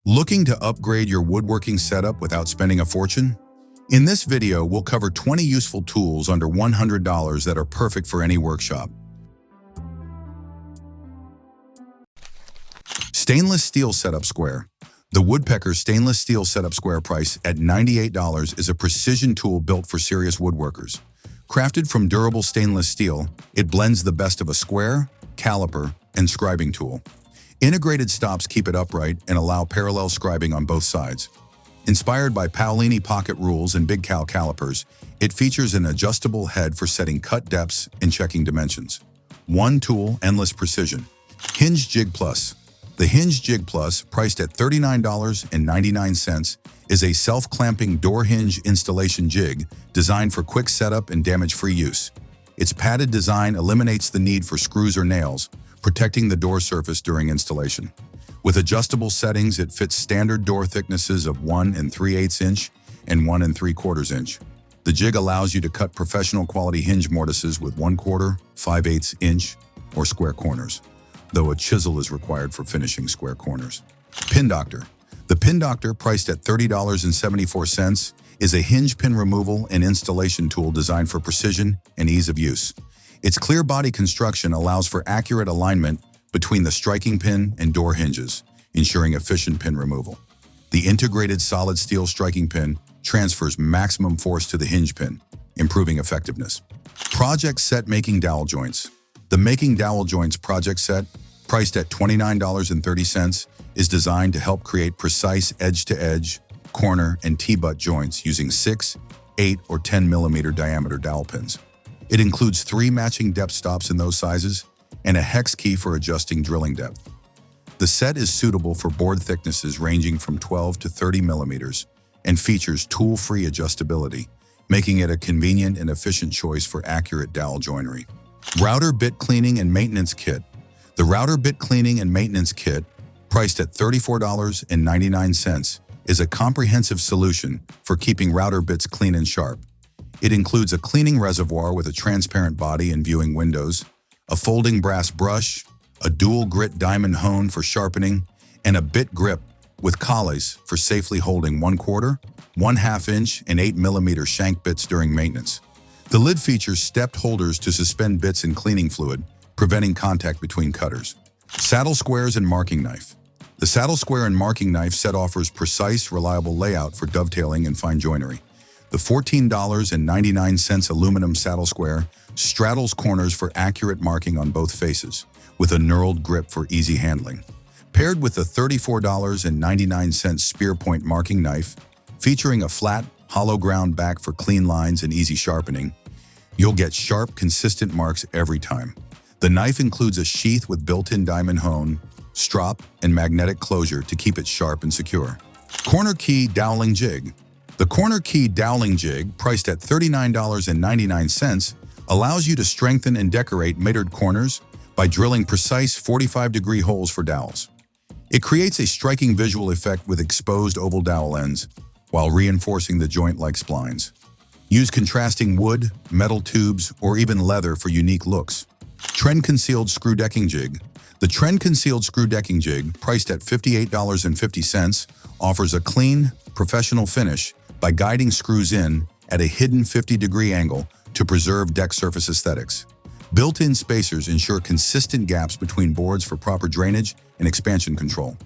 Looking to upgrade your woodworking setup without spending a fortune? In this video, we'll cover 20 useful tools under $100 that are perfect for any workshop. Stainless Steel Setup Square. The Woodpecker Stainless Steel Setup Square, price at $98, is a precision tool built for serious woodworkers. Crafted from durable stainless steel, it blends the best of a square, caliper, and scribing tool. Integrated stops keep it upright and allow parallel scribing on both sides. Inspired by Paolini pocket rules and Big Cal calipers, it features an adjustable head for setting cut depths and checking dimensions. One tool, endless precision. HingeJigPLUS. The HingeJigPLUS, priced at $39.99, is a self-clamping door hinge installation jig designed for quick setup and damage-free use. Its padded design eliminates the need for screws or nails, protecting the door surface during installation. With adjustable settings, it fits standard door thicknesses of 1 3/8 inch and 1 3/4 inch. The jig allows you to cut professional quality hinge mortises with 1/4, 5/8 inch, or square corners, though a chisel is required for finishing square corners. PinDoctor. The PinDoctor, priced at $30.74, is a hinge pin removal and installation tool designed for precision and ease of use. Its clear body construction allows for accurate alignment between the striking pin and door hinges, ensuring efficient pin removal. The integrated solid steel striking pin transfers maximum force to the hinge pin, improving effectiveness. Project Set Making Dowel Joints. The Making Dowel Joints project set, priced at $29.30, is designed to help create precise edge-to-edge, corner, and T-butt joints using 6, 8, or 10 millimeter diameter dowel pins. It includes 3 matching depth stops in those sizes and a hex key for adjusting drilling depth. The set is suitable for board thicknesses ranging from 12 to 30 millimeters and features tool-free adjustability, making it a convenient and efficient choice for accurate dowel joinery. Router Bit Cleaning and Maintenance Kit. The Router Bit Cleaning and Maintenance Kit, priced at $34.99, is a comprehensive solution for keeping router bits clean and sharp. It includes a cleaning reservoir with a transparent body and viewing windows, a folding brass brush, a dual grit diamond hone for sharpening, and a bit grip with collies for safely holding 1/4, 1/2 inch, and 8 millimeter shank bits during maintenance. The lid features stepped holders to suspend bits in cleaning fluid, preventing contact between cutters. Saddle Squares and Marking Knife. The Saddle Square and Marking Knife set offers precise, reliable layout for dovetailing and fine joinery. The $14.99 aluminum saddle square straddles corners for accurate marking on both faces, with a knurled grip for easy handling. Paired with the $34.99 spear point marking knife, featuring a flat, hollow ground back for clean lines and easy sharpening, you'll get sharp, consistent marks every time. The knife includes a sheath with built-in diamond hone, strop, and magnetic closure to keep it sharp and secure. Corner Key Doweling Jig. The Corner Key Doweling Jig, priced at $39.99, allows you to strengthen and decorate mitered corners by drilling precise 45-degree holes for dowels. It creates a striking visual effect with exposed oval dowel ends, while reinforcing the joint like splines. Use contrasting wood, metal tubes, or even leather for unique looks. Trend Concealed Screw Decking Jig. The Trend Concealed Screw Decking Jig, priced at $58.50, offers a clean, professional finish by guiding screws in at a hidden 50-degree angle to preserve deck surface aesthetics. Built-in spacers ensure consistent gaps between boards for proper drainage and expansion control.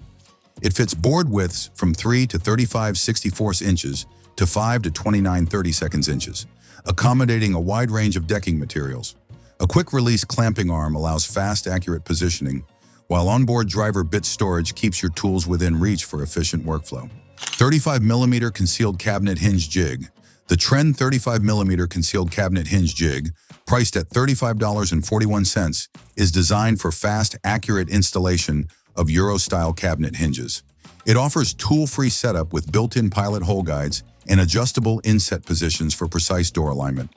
It fits board widths from 3 to 35/64 inches to 5 to 29/32 inches, accommodating a wide range of decking materials. A quick-release clamping arm allows fast, accurate positioning, while onboard driver bit storage keeps your tools within reach for efficient workflow. 35 millimeter Concealed Cabinet Hinge Jig. The Trend 35 millimeter Concealed Cabinet Hinge Jig, priced at $35.41, is designed for fast, accurate installation of Euro-style cabinet hinges. It offers tool-free setup with built-in pilot hole guides and adjustable inset positions for precise door alignment.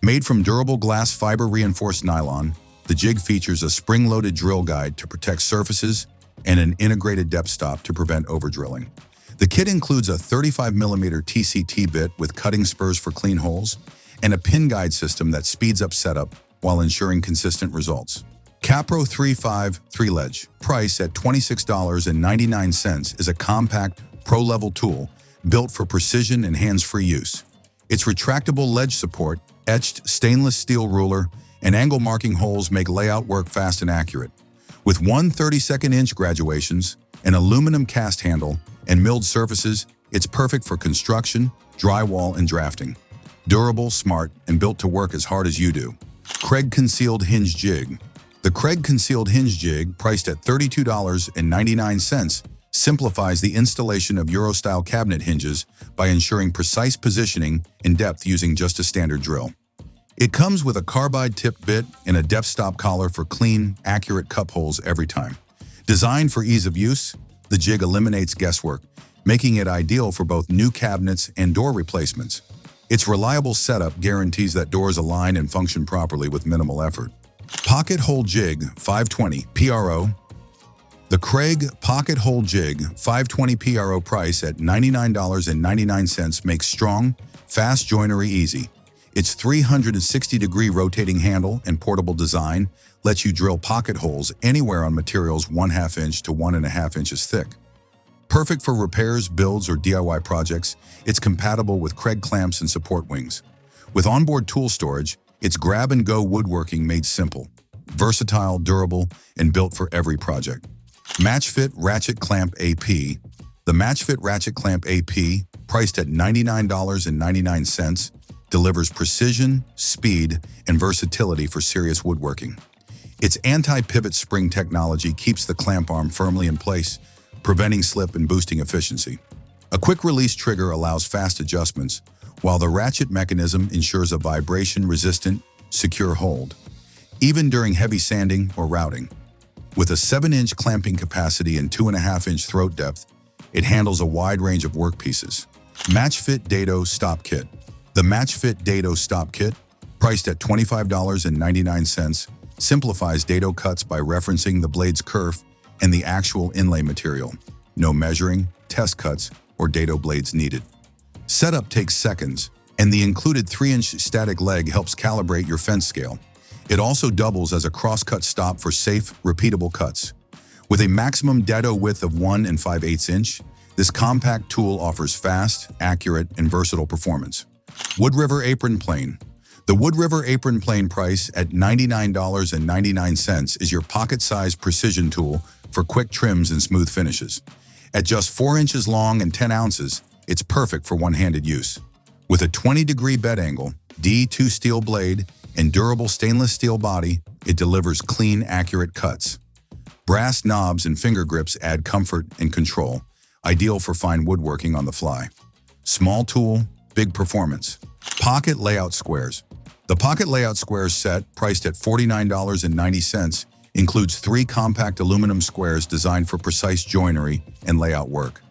Made from durable glass fiber reinforced nylon, the jig features a spring-loaded drill guide to protect surfaces and an integrated depth stop to prevent over-drilling. The kit includes a 35 millimeter TCT bit with cutting spurs for clean holes and a pin guide system that speeds up setup while ensuring consistent results. Kapro 3.5 3-ledge, price at $26.99, is a compact, pro-level tool built for precision and hands-free use. Its retractable ledge support, etched stainless steel ruler, and angle marking holes make layout work fast and accurate. With 1/32 inch graduations, an aluminum cast handle, and milled surfaces, it's perfect for construction, drywall, and drafting. Durable, smart, and built to work as hard as you do. Kreg Concealed Hinge Jig. The Kreg Concealed Hinge Jig, priced at $32.99, simplifies the installation of Euro-style cabinet hinges by ensuring precise positioning and depth using just a standard drill. It comes with a carbide-tipped bit and a depth stop collar for clean, accurate cup holes every time. Designed for ease of use, the jig eliminates guesswork, making it ideal for both new cabinets and door replacements. Its reliable setup guarantees that doors align and function properly with minimal effort. Pocket Hole Jig 520 PRO. The Kreg Pocket Hole Jig 520 PRO, price at $99.99, makes strong, fast joinery easy. Its 360-degree rotating handle and portable design lets you drill pocket holes anywhere on materials 1/2 inch to 1.5 inches thick. Perfect for repairs, builds, or DIY projects, it's compatible with Kreg clamps and support wings. With onboard tool storage, it's grab-and-go woodworking made simple, versatile, durable, and built for every project. MatchFit Ratchet Clamp AP. The MatchFit Ratchet Clamp AP, priced at $99.99, delivers precision, speed, and versatility for serious woodworking. Its anti-pivot spring technology keeps the clamp arm firmly in place, preventing slip and boosting efficiency. A quick-release trigger allows fast adjustments, while the ratchet mechanism ensures a vibration-resistant, secure hold, even during heavy sanding or routing. With a 7-inch clamping capacity and 2.5-inch throat depth, it handles a wide range of workpieces. MatchFit Dado Stop Kit. The MatchFit Dado Stop Kit, priced at $25.99, simplifies dado cuts by referencing the blade's kerf and the actual inlay material. No measuring, test cuts, or dado blades needed. Setup takes seconds, and the included 3-inch static leg helps calibrate your fence scale. It also doubles as a cross-cut stop for safe, repeatable cuts. With a maximum dado width of 1 5/8 inch, this compact tool offers fast, accurate, and versatile performance. WoodRiver Apron Plane. The WoodRiver Apron Plane, price at $99.99, is your pocket-sized precision tool for quick trims and smooth finishes. At just 4 inches long and 10 ounces, it's perfect for one-handed use. With a 20-degree bed angle, D2 steel blade, and durable stainless steel body, it delivers clean, accurate cuts. Brass knobs and finger grips add comfort and control, ideal for fine woodworking on the fly. Small tool, big performance. Pocket Layout Squares. The Pocket Layout Squares set, priced at $49.90, includes 3 compact aluminum squares designed for precise joinery and layout work.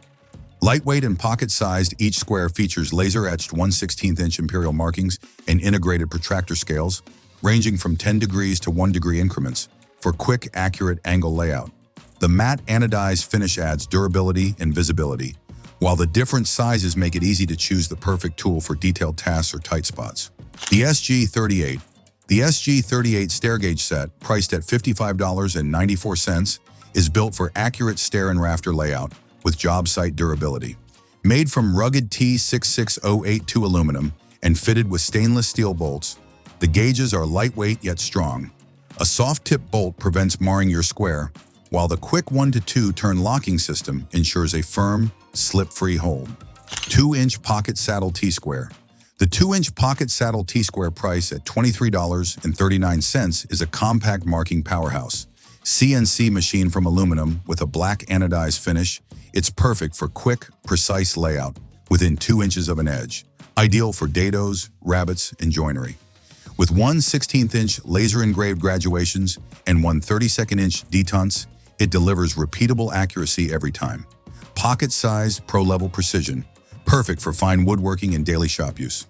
Lightweight and pocket-sized, each square features laser-etched 1/16 inch imperial markings and integrated protractor scales, ranging from 10 degrees to 1 degree increments, for quick, accurate angle layout. The matte anodized finish adds durability and visibility, while the different sizes make it easy to choose the perfect tool for detailed tasks or tight spots. The SG38. The SG38 stair gauge set, priced at $55.94, is built for accurate stair and rafter layout with job site durability. Made from rugged T66082 aluminum and fitted with stainless steel bolts, the gauges are lightweight yet strong. A soft-tip bolt prevents marring your square, while the quick 1 to 2 turn locking system ensures a firm, slip-free hold. 2-inch Pocket Saddle T-Square. The 2-inch Pocket Saddle T-Square, price at $23.39, is a compact marking powerhouse. CNC machine from aluminum with a black anodized finish, it's perfect for quick, precise layout within 2 inches of an edge. Ideal for dados, rabbets, and joinery. With 1/16 inch laser-engraved graduations and 1/32 inch detents, it delivers repeatable accuracy every time. Pocket-sized, pro-level precision, perfect for fine woodworking and daily shop use.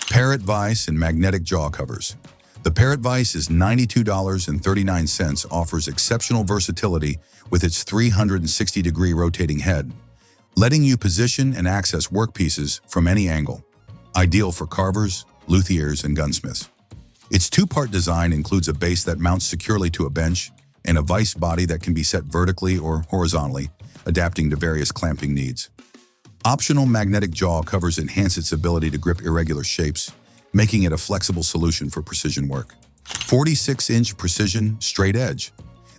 Parrot Vise and magnetic jaw covers. The Parrot Vise is $92.39, offers exceptional versatility with its 360-degree rotating head, letting you position and access workpieces from any angle. Ideal for carvers, luthiers, and gunsmiths. Its 2-part design includes a base that mounts securely to a bench and a vise body that can be set vertically or horizontally, adapting to various clamping needs. Optional magnetic jaw covers enhance its ability to grip irregular shapes, making it a flexible solution for precision work. 46-inch precision straight edge.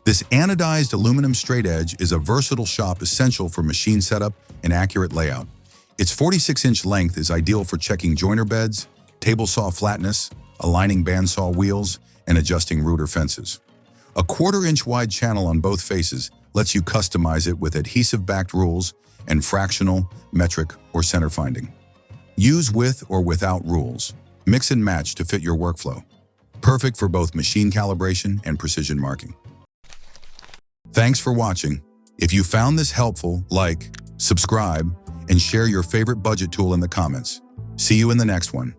This anodized aluminum straight edge is a versatile shop essential for machine setup and accurate layout. Its 46-inch length is ideal for checking joiner beds, table saw flatness, aligning bandsaw wheels, and adjusting router fences. A 1/4-inch wide channel on both faces lets you customize it with adhesive-backed rules and fractional, metric, or center finding. Use with or without rules. Mix and match to fit your workflow. Perfect for both machine calibration and precision marking. Thanks for watching. If you found this helpful, like, subscribe, and share your favorite budget tool in the comments. See you in the next one.